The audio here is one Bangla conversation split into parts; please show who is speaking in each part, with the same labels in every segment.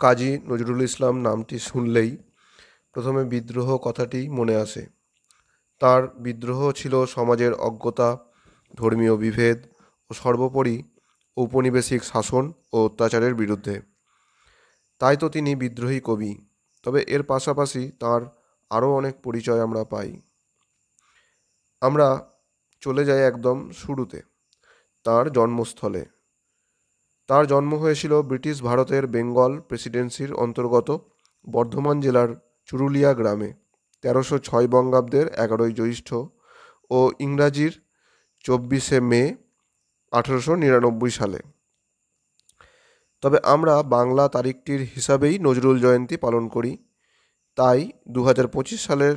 Speaker 1: কাজী নজরুল ইসলাম নামটি শুনলেই প্রথমে বিদ্রোহ কথাটি মনে আসে। তার বিদ্রোহ ছিল সমাজের অজ্ঞতা, ধর্মীয় বিভেদ ও সর্বোপরি ঔপনিবেশিক শাসন ও অত্যাচারের বিরুদ্ধে। তাই তো তিনি বিদ্রোহী কবি। তবে এর পাশাপাশি তার আরও অনেক পরিচয় আমরা পাই। আমরা চলে যাই একদম শুরুতে, তার জন্মস্থলে। তার জন্ম হয়েছিল ব্রিটিশ ভারতের বেঙ্গল প্রেসিডেন্সির অন্তর্গত বর্ধমান জেলার চুরুলিয়া গ্রামে 1306 বঙ্গাব্দের 11ই জ্যৈষ্ঠ ও ইংরাজির 24শে মে 1899 সালে। তবে আমরা বাংলা তারিখটির হিসাবেই নজরুল জয়ন্তী পালন করি। তাই 2025 সালের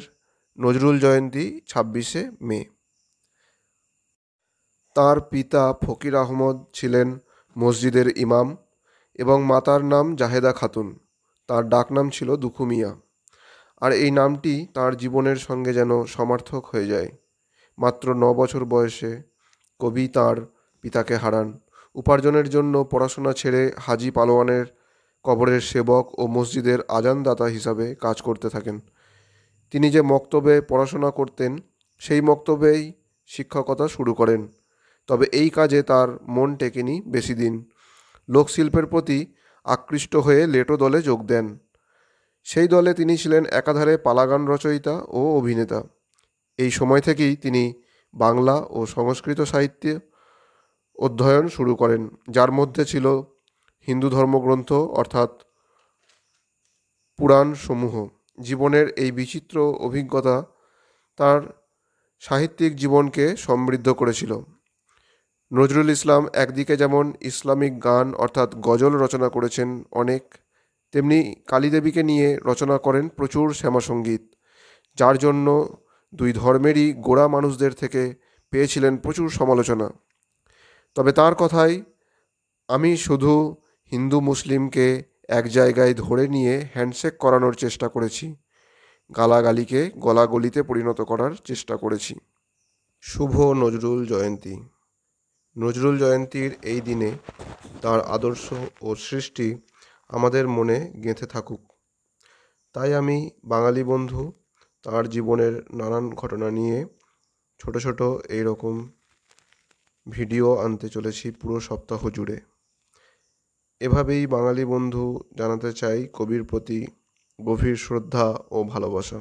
Speaker 1: নজরুল জয়ন্তী 26শে মে। তার পিতা ফকির আহমদ ছিলেন মসজিদের ইমাম এবং মাতার নাম জাহেদা খাতুন। তার ডাকনাম ছিল দুখু মিয়া। আর এই নামটি তার জীবনের সঙ্গে যেন সমার্থক হয়ে যায়। মাত্র 9 বছর বয়সে কবি তার পিতাকে হারান। উপার্জনের জন্য পড়াশোনা ছেড়ে হাজি পালোয়ানের কবরের সেবক ও মসজিদের আজানদাতা হিসাবে কাজ করতে থাকেন। তিনি যে মক্তবে পড়াশোনা করতেন সেই মক্তবেই শিক্ষকতা শুরু করেন। তবে এই কাজে তার মন টেকেনি বেশি দিন। লোকশিল্পের প্রতি আকৃষ্ট হয়ে লেটো দলে যোগ দেন। সেই দলে তিনি ছিলেন একাধারে পালাগান রচয়িতা ও অভিনেতা। এই সময় থেকেই তিনি বাংলা ও সংস্কৃত সাহিত্যে অধ্যয়ন শুরু করেন, যার মধ্যে ছিল হিন্দু ধর্মগ্রন্থ অর্থাৎ পুরাণ সমূহ। জীবনের এই বিচিত্র অভিজ্ঞতা তার সাহিত্যিক জীবনকে সমৃদ্ধ করেছিল। নজরুল ইসলাম একদিকে যেমন ইসলামিক গান অর্থাৎ গজল রচনা করেছেন অনেক, তেমনি কালীদেবীকে নিয়ে রচনা করেন প্রচুর শ্যামাসঙ্গীত, যার জন্য দুই ধর্মেরই গোঁড়া মানুষদের থেকে পেয়েছিলেন প্রচুর সমালোচনা। তবে তার কথায়, আমি শুধু হিন্দু মুসলিমকে এক জায়গায় ধরে নিয়ে হ্যান্ডশেক করানোর চেষ্টা করেছি, গালাগালিকে গলাগলিতে পরিণত করার চেষ্টা করেছি। শুভ নজরুল জয়ন্তী। নজরুল জয়ন্তীর এই দিনে তার আদর্শ ও সৃষ্টি আমাদের মনে গেঁথে থাকুক। তাই আমি বাঙালি বন্ধু তার জীবনের নানান ঘটনা নিয়ে ছোট ছোট এইরকম ভিডিও আনতে চলেছি পুরো সপ্তাহ জুড়ে। এভাবেই বাঙালি বন্ধু জানাতে চাই কবির প্রতি গভীর শ্রদ্ধা ও ভালোবাসা।